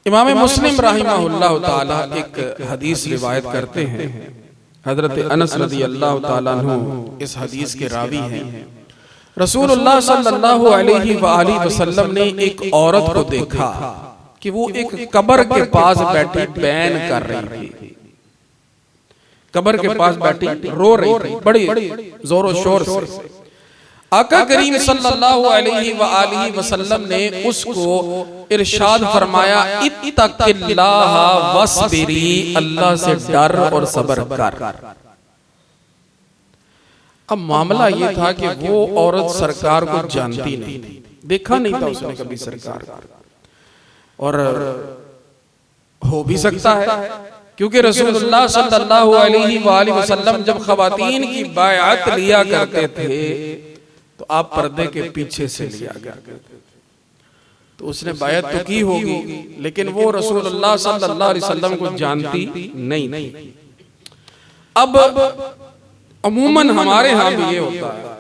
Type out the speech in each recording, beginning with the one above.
इमाम मुस्लिम रहिमहुल्लाह ताला एक हदीस रिवायत करते हैं। हजरत अनस रज़ी अल्लाह ताला अन्हु इस हदीस के रावी हैं। रसूलुल्लाह सल्लल्लाहु अलैहि वसल्लम ने एक औरत को देखा कि वो एक कब्र के पास बैठी बैन कर रही थी। कब्र के पास बैठी रो रही थी बड़ी जोरों शोर से। आका करीम सल्लल्लाहु अलैहि वसल्लम ने उसको इरशाद फरमाया, इत्तक़िल्लाह वस्बिरी, अल्लाह से डर और सब्र कर। अब मामला ये था कि वो औरत सरकार को जानती नहीं थी, देखा नहीं था उसने कभी सरकार को, और हो भी सकता है क्योंकि रसूलुल्लाह सल्लल्लाहु अलैहि वसल्लम जब खवातीन की बायअत लिया करते थे तो आप पर्दे के पीछे से लिया करते थे। तो उसने बायत तो की होगी, लेकिन वो रसूलुल्लाह सल्लल्लाहु अलैहि वसल्लम को जानती नहीं थी। अब अमूमन हमारे यहाँ भी ये होता है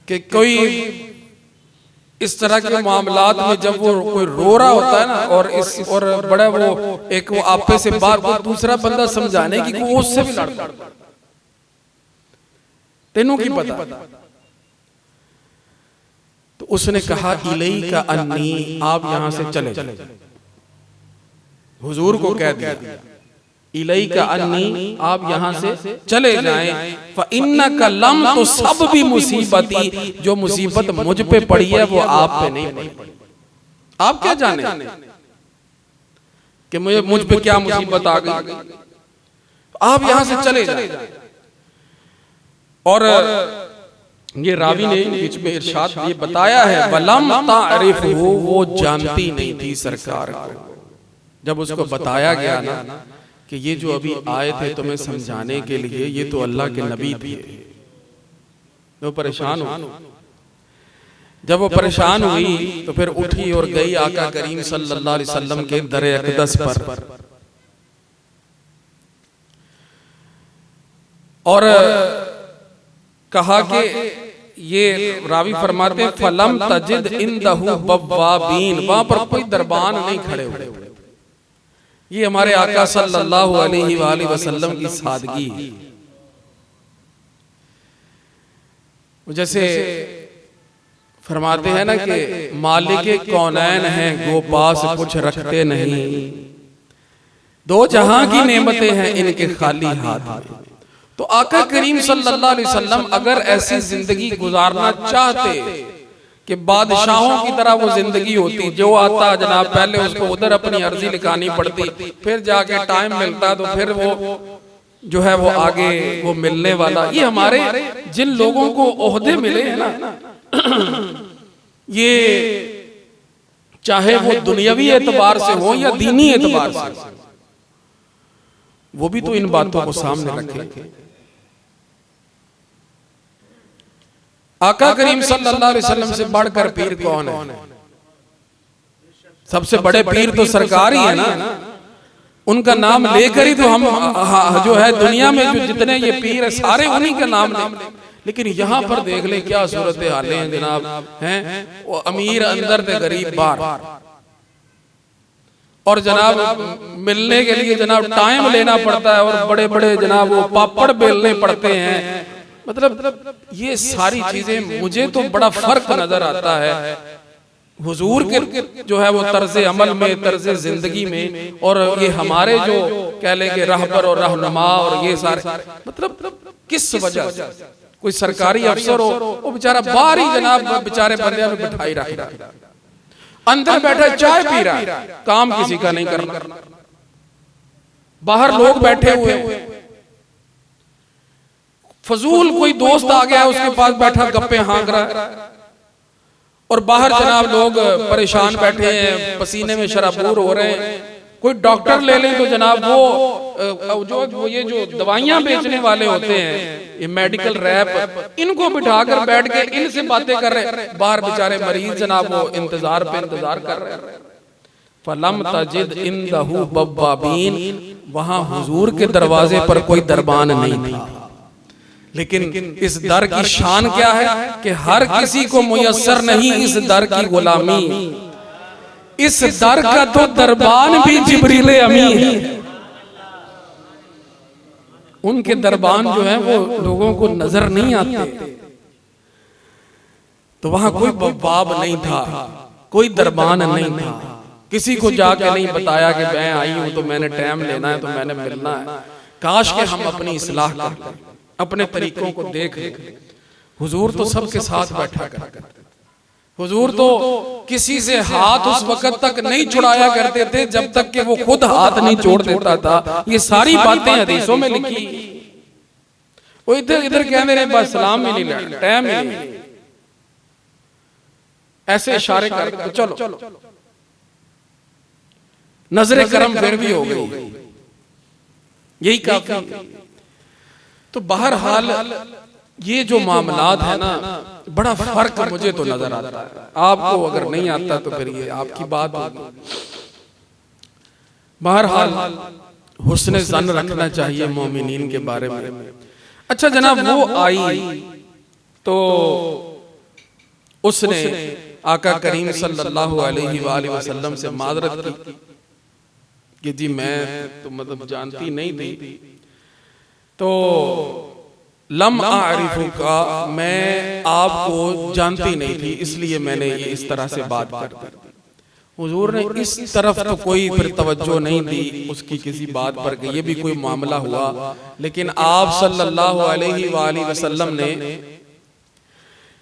कि कोई इस तरह के मामलात में जब वो कोई रो रहा होता है ना, और बड़ा वो एक वो आपे से बार बार दूसरा बंदा समझाने की वो उससे भी लड़ता, तेनों की पता। तो उसने कहा, इलैका अन्नी, आप यहां से चले जाए। हुजूर को कह दिया, इलैका अन्नी, आप यहां से चले जाएं। फ़इन्नका लम, तो सब भी मुसीबती, जो मुसीबत मुझ पे पड़ी है वो आप पे नहीं पड़ी। आप क्या जाने कि मुझ पे क्या मुसीबत आ गई, आप यहां से चले जाएं। और ये रावी ने बीच में इरशाद ये बताया है, वलम तारिफहु, वो जानती नहीं थी सरकार को। जब उसको बताया गया ना कि ये जो अभी आए थे तुम्हें समझाने के लिए, ये तो अल्लाह के नबी थे, वो परेशान हुई। जब वो परेशान हुई तो फिर उठी और गई आका करीम सल्लल्लाहु अलैहि वसल्लम के दर अक़दस पर, और कहा कि ये रावी फरमाते, फलम तजिद इंदहु बव्वाबीन, वहां पर कोई दरबान नहीं खड़े हुए। ये हमारे आका सल्लल्लाहु अलैहि वसल्लम की सादगी। जैसे फरमाते हैं ना कि मालिक कौनैन हैं, गो पास कुछ रखते नहीं, दो जहां की नेमतें हैं इनके खाली हाथ में। तो आका करीम सल्लल्लाहु अलैहि वसल्लम अगर ऐसी जिंदगी गुजारना चाहते कि बादशाहों की तरह वो जिंदगी होती, जो आता जनाब पहले उसको उधर अपनी अर्जी लिखानी पड़ती, फिर जाके टाइम मिलता तो फिर वो जो है वो आगे वो मिलने वाला। ये हमारे जिन लोगों को ओहदे मिले हैं ना, ये चाहे वो दुनियावी एतबार से हो या दीनी एतबार से, वो भी तो इन बातों को सामने रखे। आका करीम सल्लल्लाहु अलैहि वसल्लम से बढ़कर पीर कौन है? सबसे बड़े पीर तो सरकार ही है ना, उनका नाम लेकर ही तो हम जो है दुनिया में जो जितने ये पीर है सारे उन्हीं का नाम ले। लेकिन यहाँ पर देख ले क्या सूरत हालें हैं जनाब, हैं वो अमीर अंदर थे गरीब बाहर, और जनाब मिलने के लिए जनाब टाइम लेना पड़ता है, और बड़े बड़े जनाब वो पापड़ बेलने पड़ते हैं। मतलब ये सारी चीजें मुझे तो बड़ा फर्क नजर आता है हुजूर के जो है वो तर्ज अमल में, तर्ज जिंदगी में, और ये हमारे जो कह लेंगे रहबर और रहनुमा और ये सारे, मतलब किस वजह से कोई सरकारी अफसर हो वो बेचारा बाहर ही जनाब बेचारे बंदे में बिठाई रख रहा है, अंदर बैठा चाय पी रहा है, काम किसी का नहीं करना। बाहर लोग बैठे हुए, फजूल कोई दोस्त आ गया उसके पास बैठा गप्पे हाँक रहा है, और बाहर जनाब लोग परेशान बैठे हैं, पसीने में शराबूर हो रहे हैं। कोई डॉक्टर ले लें तो जनाब वो ये जो दवाइयां बेचने वाले होते हैं, ये मेडिकल रैप, इनको बिठाकर बैठ के इनसे बातें कर रहे, बाहर बेचारे मरीज जनाब वो इंतजार पे इंतजार कर रहे हैं। फलम तजिद इंदहु बव्वाबीन, वहां हुजूर के दरवाजे पर कोई दरबान नहीं था। लेकिन इस दर की शान क्या है कि हर किसी को मुयस्सर नहीं इस दर की गुलामी। इस दर का तो दरबान भी जिब्रील अमीन है। उनके दरबान जो है वो लोगों को नजर नहीं आते। तो वहां कोई बाब नहीं था, कोई दरबान नहीं था, किसी को जाके नहीं बताया कि मैं आई हूं तो मैंने टाइम लेना है तो मैंने मिलना है। काश के हम अपनी इस्लाह कर लें, अपने तरीकों को देख लें। हुजूर तो सबके साथ बैठा करते थे। हुजूर तो किसी से हाथ उस वक्त तक नहीं छुड़ाया करते थे जब तक कि वो खुद हाथ नहीं छोड़ देता था। ये सारी बातें हदीसों में लिखी। वो इधर इधर कहने रहे बस सलाम ही नहीं लेना, टाइम ही नहीं, ऐसे इशारे करते चलो नजरे करम फिर भी हो गई, यही काफी। तो बहरहाल ये जो मामलात है ना, बड़ा फर्क मुझे तो नजर आता है। आपको अगर नहीं आता तो फिर ये आपकी बात होगी। बहरहाल हुस्न ज़न रखना चाहिए मोमिनीन के बारे में। अच्छा जनाब, वो आई तो उसने आका करीम सल्लल्लाहु अलैहि वसल्लम से माजरत की कि जी मैं तो मतलब जानती नहीं थी, तो लम आरिफू का, मैं आपको जानती नहीं थी इसलिए मैंने ये इस तरह से बात कर दी। हुजूर ने इस तरफ तो कोई फिर तवज्जो नहीं दी उसकी किसी बात पर कि ये भी कोई मामला हुआ। लेकिन आप सल्लल्लाहु अलैहि वसल्लम ने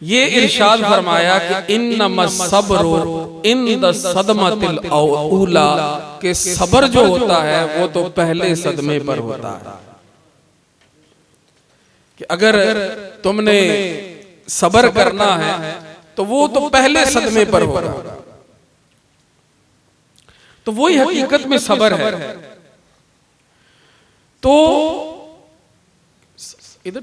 ये इरशाद फरमाया कि इन्नमस सब्रु इंद सदमतिल औला, के सब्र जो होता है वो तो पहले सदमे पर होता है। कि अगर तुमने सब्र करना है तो वो तो पहले सदमे पर होगा। तो वही हकीकत में सब्र है। तो इधर